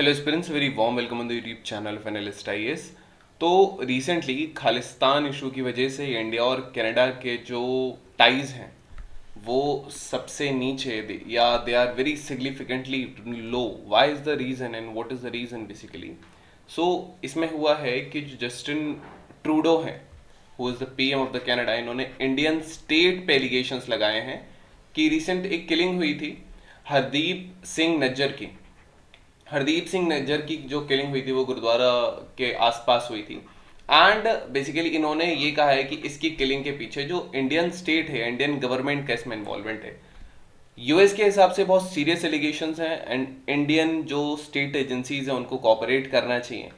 Hello aspirants, very warm welcome on the YouTube channel of analyst IAS. तो recently Khalistan issue की वजह से India और कनाडा के जो टाइज हैं वो सबसे नीचे या they are very significantly low. Why is the reason and what is the reason basically? So इसमें हुआ है कि जो जस्टिन ट्रूडो हैं, who is the PM of the Canada, इन्होंने इंडियन स्टेट पे एलिगेशंस लगाए हैं कि रिसेंट एक किलिंग हुई थी हरदीप सिंह नज्जर की। हरदीप सिंह नज्जर की जो किलिंग हुई थी वो गुरुद्वारा के आसपास हुई थी। एंड बेसिकली इन्होंने ये कहा है कि इसकी किलिंग के पीछे जो इंडियन स्टेट है, इंडियन गवर्नमेंट का इसमें इन्वॉल्वमेंट है। यूएस के हिसाब से बहुत सीरियस एलिगेशंस हैं एंड इंडियन जो स्टेट एजेंसीज हैं उनको कोऑपरेट करना चाहिए।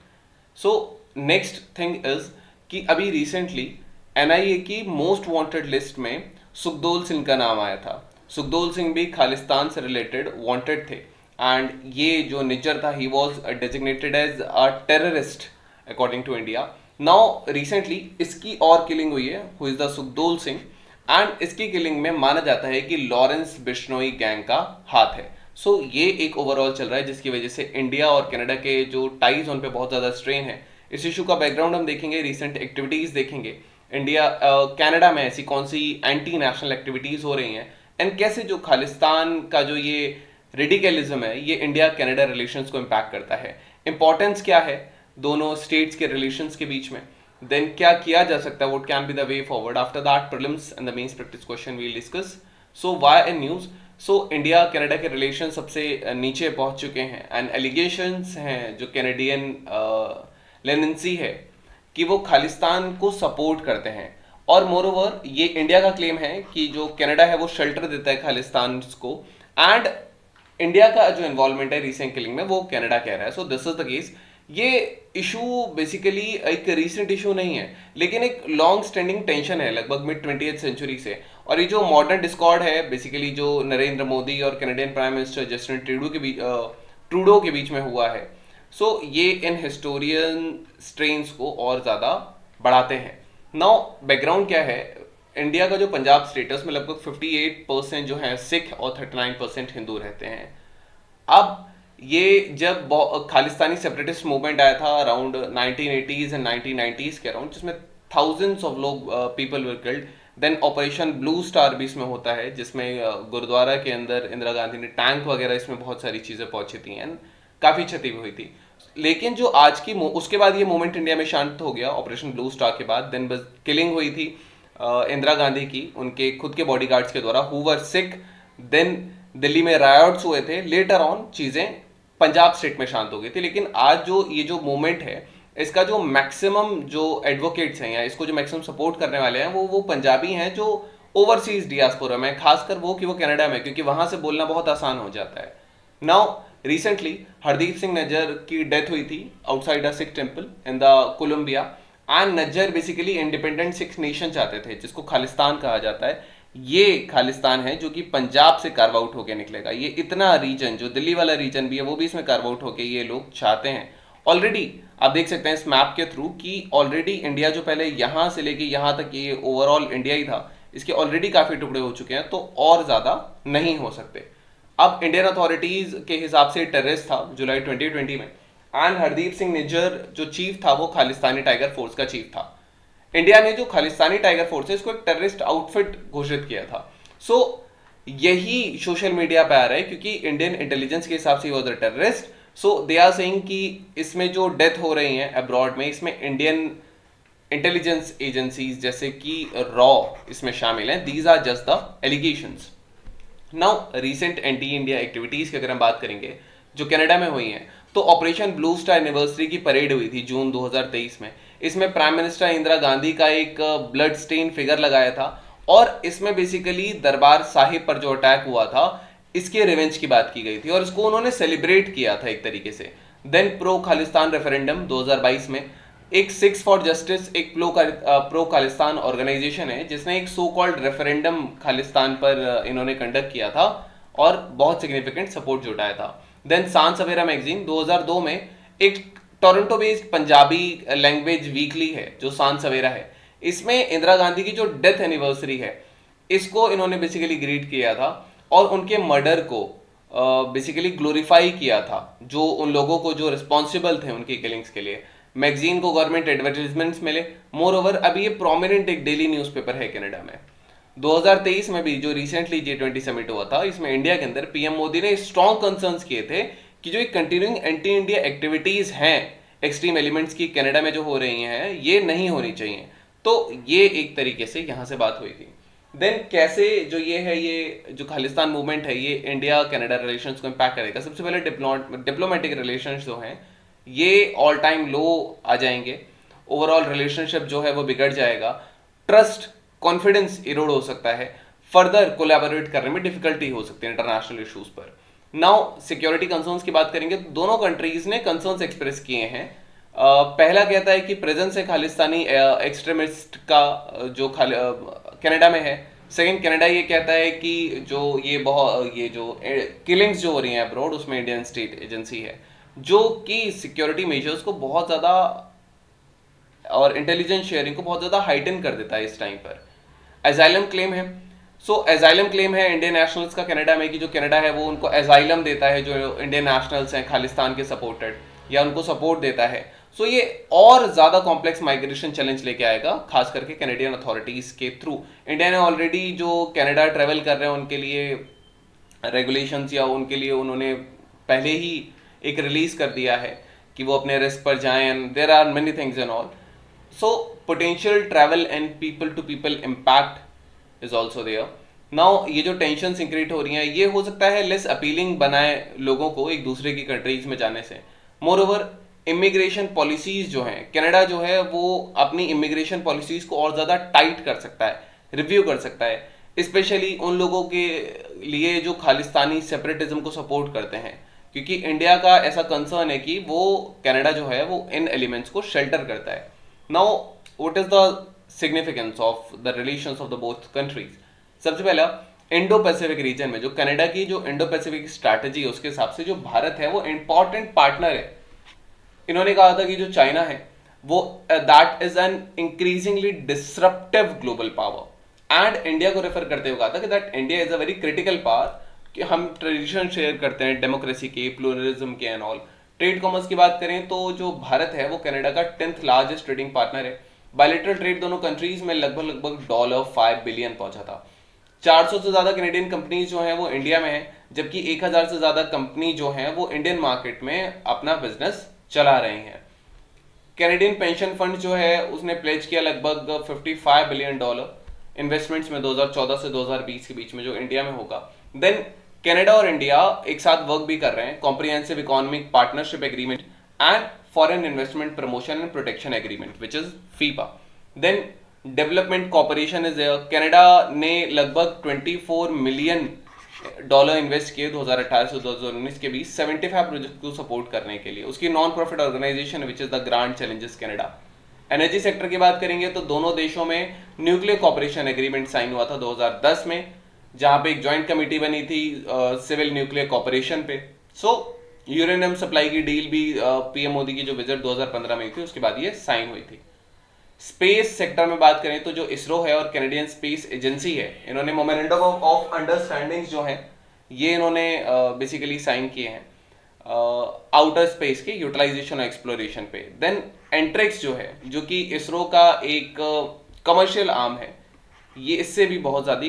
सो नेक्स्ट थिंग इज कि अभी रिसेंटली एनआईए की मोस्ट वांटेड लिस्ट में सुखदोल सिंह का नाम आया था। सुखदोल सिंह भी खालिस्तान से रिलेटेड वांटेड थे एंड ये जो निज्जर था he was designated as a terrorist according to India. Now recently इसकी और किलिंग हुई है, who is the Sukhdool Singh, and इसकी किलिंग में माना जाता है कि लॉरेंस बिश्नोई गैंग का हाथ है। सो ये एक ओवरऑल चल रहा है जिसकी वजह से इंडिया और कनाडा के जो टाइज उन पे बहुत ज़्यादा स्ट्रेन है। इस इशू का बैकग्राउंड हम देखेंगे, रिसेंट एक्टिविटीज़ देखेंगे, इंडिया कनाडा में ऐसी कौन सी एंटी नेशनल एक्टिविटीज़ हो रही हैं एंड कैसे जो खालिस्तान का जो ये रेडिकलिज्म है ये इंडिया कनाडा रिलेशंस को इम्पैक्ट करता है। इंपॉर्टेंस क्या है दोनों स्टेट्स के रिलेशंस के बीच में, देन क्या किया जा सकता है, what can be the way forward. After that prelims and the mains practice question we will discuss. So why in news, so India Canada के रिलेशन सबसे नीचे पहुंच चुके हैं एंड एलिगेशंस हैं जो कैनेडियन लेनेंसी है कि वो खालिस्तान को सपोर्ट करते हैं। और मोर ओवर ये इंडिया का क्लेम है कि जो कनाडा है वो शेल्टर देता है खालिस्तान को, एंड इंडिया का जो इन्वॉल्वमेंट है रिसेंट किलिंग में वो कनाडा कह रहा है। So this is the case. ये इशू बेसिकली एक रिसेंट इशू नहीं है लेकिन एक लॉन्ग स्टैंडिंग टेंशन है लगभग मिड 20th सेंचुरी से। और ये जो मॉडर्न डिस्कॉर्ड है बेसिकली जो नरेंद्र मोदी और Canadian prime minister Justin Trudeau के बीच में हुआ है, सो ये इन हिस्टोरियन स्ट्रेन्स को और ज़्यादा बढ़ाते हैं। नाउ बैकग्राउंड क्या है, इंडिया का जो पंजाब स्टेटस में लगभग 58% जो है सिख और 39% हिंदू रहते हैं। अब ये जब खालिस्तानी सेपरेटिस्ट मूवमेंट आया था अराउंड 1980s एंड 1990s के अराउंड, जिसमें थाउजेंड्स ऑफ लोग people were killed, then Operation Blue Star भी इसमें होता है जिसमें गुरुद्वारा के अंदर इंदिरा गांधी ने टैंक वगैरह इसमें बहुत सारी चीज़ें पहुंची थी एंड काफ़ी क्षति भी हुई थी। लेकिन जो आज की उसके बाद ये मूवमेंट इंडिया में शांत हो गया ऑपरेशन ब्लू स्टार के बाद। देन बस किलिंग हुई थी इंदिरा गांधी की उनके खुद के बॉडीगार्ड्स के द्वारा हु वर सिक। देन दिल्ली में रायट्स हुए थे, लेटर ऑन चीज़ें पंजाब स्टेट में शांत हो गई थी। लेकिन आज जो ये जो मूवमेंट है इसका जो मैक्सिमम जो एडवोकेट्स हैं या इसको जो मैक्सिमम सपोर्ट करने वाले हैं वो पंजाबी हैं जो ओवरसीज डियास्पोरा में, खासकर वो कि वो कनाडा में, क्योंकि वहां से बोलना बहुत आसान हो जाता है। नाउ रिसेंटली हरदीप सिंह नज्जर की डेथ हुई थी outside a Sikh temple in the Columbia and Nijjar basically independent Sikh nation चाहते थे जिसको खालिस्तान कहा जाता है। ये खालिस्तान है जो कि पंजाब से कार्व आउट होकर निकलेगा। ये इतना रीजन जो दिल्ली वाला रीजन भी है वो भी इसमें कार्व आउट होकर ये लोग चाहते हैं। ऑलरेडी आप देख सकते हैं इस मैप के थ्रू कि ऑलरेडी इंडिया जो पहले यहाँ से लेके यहाँ तक ये ओवरऑल इंडिया ही था, इसके ऑलरेडी काफ़ी टुकड़े हो चुके हैं, तो और ज़्यादा नहीं हो सकते। अब इंडियन अथॉरिटीज के हिसाब से टेररिस्ट था जुलाई 2020 में, एंड हरदीप सिंह निज्जर जो चीफ था वो खालिस्तानी टाइगर फोर्स का चीफ था। इंडिया ने जो खालिस्तानी टाइगर फोर्स है इसको एक टेररिस्ट आउटफिट घोषित किया था। सो यही सोशल मीडिया पे आ रहा है क्योंकि इंडियन इंटेलिजेंस के हिसाब से was a terrorist. So they are saying कि इसमें जो डेथ हो रही है अब्रॉड में इसमें इंडियन इंटेलिजेंस एजेंसीज जैसे कि रॉ इसमें शामिल हैं। These are just the allegations. Now recent anti India activities की अगर हम बात करेंगे जो कनाडा में हुई हैं, तो ऑपरेशन ब्लू स्टार एनिवर्सरी की परेड हुई थी जून 2023 में। इसमें प्राइम मिनिस्टर इंदिरा गांधी का एक ब्लड स्टेन फिगर लगाया था और इसमें बेसिकली दरबार साहिब पर जो अटैक हुआ था इसके रिवेंज की बात की गई थी और इसको उन्होंने सेलिब्रेट किया था एक तरीके से। देन प्रो खालिस्तान रेफरेंडम 2022 में एक सिक्स फॉर जस्टिस एक प्रो खालिस्तान ऑर्गेनाइजेशन है जिसने एक सो कॉल्ड रेफरेंडम खालिस्तान पर इन्होंने कंडक्ट किया था और बहुत सिग्निफिकेंट सपोर्ट जुटाया था। देन सान सवेरा मैगजीन 2002 में एक Toronto based Punjabi language weekly है जो सान सवेरा है, इसमें इंदिरा गांधी की जो डेथ एनिवर्सरी है इसको इन्होंने बेसिकली ग्रीट किया था और उनके मर्डर को बेसिकली ग्लोरीफाई किया था जो उन लोगों को जो रिस्पॉन्सिबल थे उनकी किलिंग्स के लिए। मैगजीन को गवर्नमेंट एडवर्टीजमेंट्स मिले। मोर ओवर अभी ये प्रोमिनेंट एक डेली न्यूज़पेपर है कनाडा में। 2023 में भी जो रिसेंटली G20 समिट हुआ था, इसमें इंडिया के अंदर पीएम मोदी ने स्ट्रॉन्ग कंसर्न्स किए थे कि जो एक कंटिन्यूइंग एंटी इंडिया एक्टिविटीज हैं एक्सट्रीम एलिमेंट्स की कनाडा में जो हो रही हैं, ये नहीं होनी चाहिए। तो ये एक तरीके से यहाँ से बात हुई थी। देन कैसे जो ये है, ये जो खालिस्तान मूवमेंट है, ये इंडिया कनाडा रिलेशंस को इम्पैक्ट करेगा। सबसे पहले डिप्लोमेटिक रिलेशंस जो हैं ये ऑल टाइम लो आ जाएंगे। ओवरऑल रिलेशनशिप जो है वो बिगड़ जाएगा। ट्रस्ट, कॉन्फिडेंस इरोड हो सकता है। फर्दर कोलैबोरेट करने में डिफिकल्टी हो सकती है इंटरनेशनल इश्यूज पर। नाउ सिक्योरिटी कंसर्न्स की बात करेंगे तो दोनों कंट्रीज ने कंसर्न्स एक्सप्रेस किए हैं। पहला कहता है कि प्रेजेंस है खालिस्तानी एक्सट्रीमिस्ट का जो कनाडा में है। सेकंड, कनाडा ये कहता है कि जो ये जो किलिंग्स जो हो रही हैं अब्रॉड, उसमें इंडियन स्टेट एजेंसी है जो कि सिक्योरिटी मेजर्स को बहुत ज़्यादा और इंटेलिजेंस शेयरिंग को बहुत ज़्यादा हाइटन कर देता है इस टाइम पर। एजाइलम क्लेम है। एजाइलम क्लेम है इंडियन नेशनल्स का कनाडा में कि जो कनाडा है वो उनको एजाइलम देता है जो इंडियन नेशनल्स हैं खालिस्तान के सपोर्टेड, या उनको सपोर्ट देता है। ये और ज़्यादा कॉम्प्लेक्स माइग्रेशन चैलेंज लेके आएगा, खास करके कैनेडियन अथॉरिटीज़ के थ्रू। इंडिया ने ऑलरेडी जो कनाडा ट्रेवल कर रहे हैं उनके लिए रेगुलेशंस या उनके लिए उन्होंने पहले ही एक रिलीज कर दिया है कि वो अपने रिस्क पर जाएं, and there are many things and all. Potential travel and people to people impact is also there. Now ये जो टेंशन इंक्रीट हो रही हैं, ये हो सकता है लेस अपीलिंग बनाए लोगों को एक दूसरे की कंट्रीज में जाने से। मोर ओवर इमिग्रेशन पॉलिसीज जो हैं, कनाडा जो है वो अपनी इमिग्रेशन पॉलिसीज को और ज़्यादा टाइट कर सकता है, रिव्यू कर सकता है, स्पेशली उन लोगों के लिए जो खालिस्तानी सेपरेटिज्म को सपोर्ट करते हैं, क्योंकि इंडिया का ऐसा कंसर्न है कि वो कनाडा जो है वो इन एलिमेंट्स को शेल्टर करता है। Now what is the significance of the relations of the both countries? सबसे पहला, इंडो पैसिफिक रीजन में जो कनाडा की जो इंडो पैसिफिक स्ट्रैटेजी है उसके हिसाब से जो भारत है वो इंपॉर्टेंट पार्टनर है। इन्होंने कहा था कि जो चाइना है वो that is an increasingly disruptive global power, and India को रेफर करते हुए कहा था कि that India is a very critical power, कि हम ट्रेडिशन शेयर करते हैं डेमोक्रेसी के, प्लूरलिज्म के एंड ऑल। ट्रेड कॉमर्स की बात करें तो जो भारत है वो कनाडा का 10th लार्जेस्ट ट्रेडिंग पार्टनर है। बायलैटरल ट्रेड दोनों कंट्रीज में लगभग $5 बिलियन पहुंचा था। 400 से ज्यादा कैनेडियन कंपनीज जो हैं वो इंडिया में हैं, जबकि 1000 से ज्यादा कंपनी जो हैं वो इंडियन मार्केट में अपना बिजनेस चला रहे हैं। कैनेडियन पेंशन फंड जो है उसने प्लेज किया लगभग $55 बिलियन इन्वेस्टमेंट्स में 2014 से 2020 के बीच में, जो इंडिया में होगा। देन कनाडा और इंडिया एक साथ वर्क भी कर रहे हैं, comprehensive economic partnership agreement and foreign investment promotion and protection agreement which is FIPA. Then development corporation is Canada ने लगभग $24 मिलियन इन्वेस्ट किए 2018 से 2019 के बीच 75 प्रोजेक्ट को सपोर्ट करने के लिए। उसकी non profit organisation which is the grand challenges Canada. Energy sector की बात करेंगे तो दोनों देशों में न्यूक्लियर कॉर्पोरेशन एग्रीमेंट साइन हुआ था 2010 में, जहां पे एक जॉइंट कमेटी बनी थी सिविल न्यूक्लियर कॉर्पोरेशन पे। यूरेनियम सप्लाई की डील भी पीएम मोदी की जो विजिट 2015 में थी उसके बाद ये साइन हुई थी। स्पेस सेक्टर में बात करें तो जो इसरो है और कैनेडियन स्पेस एजेंसी है, इन्होंने मोमेंटम ऑफ अंडरस्टैंडिंग्स जो हैं ये इन्होंने बेसिकली साइन किए हैं आउटर स्पेस के यूटिलाइजेशन और एक्सप्लोरेशन पे। देन एंट्रिक्स जो है, जो कि इसरो का एक कमर्शियल आर्म है, ये इससे भी बहुत ज़्यादा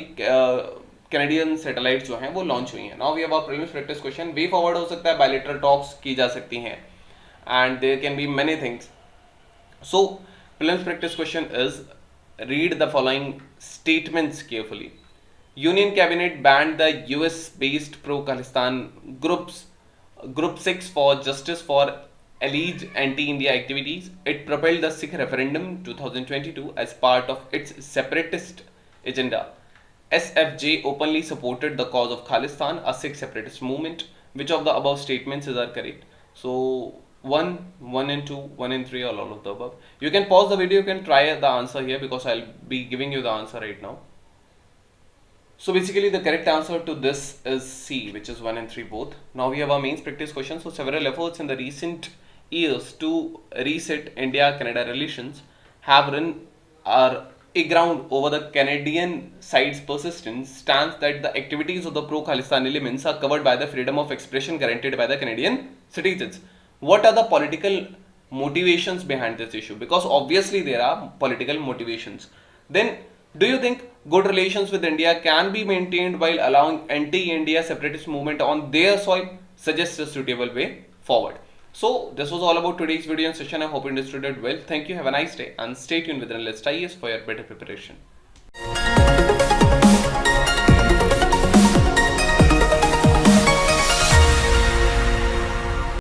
कैनेडियन सैटेलाइट जो हैं वो लॉन्च हुई हैं। Now we have a prelims practice question. Way forward हो सकता है, बायलैटरल टॉक्स की जा सकती हैं, and there can be many things. Prelims practice question is, read the following statements carefully. Union Cabinet banned the US-based pro-Khalistan Group 6 for Justice for alleged anti-India activities. It propelled the Sikh referendum 2022 as part of its separatist agenda. SFJ openly supported the cause of Khalistan, a Sikh separatist movement. Which of the above statements are correct? One and two, 1 and 3, or all of the above. You can pause the video, you can try the answer here because I'll be giving you the answer right now. So basically the correct answer to this is C, which is 1 and 3 both. Now we have our mains practice question. So several efforts in the recent years to reset India-Canada relations are a ground over the Canadian side's persistence stance that the activities of the pro-Khalistan elements are covered by the freedom of expression guaranteed by the Canadian citizens. What are the political motivations behind this issue? Because obviously there are political motivations. Then, do you think good relations with India can be maintained while allowing anti-India separatist movement on their soil? Suggests a suitable way forward. So this was all about today's video and session. I hope you understood it well. Thank you. Have a nice day and stay tuned with Analyst IAS for your better preparation.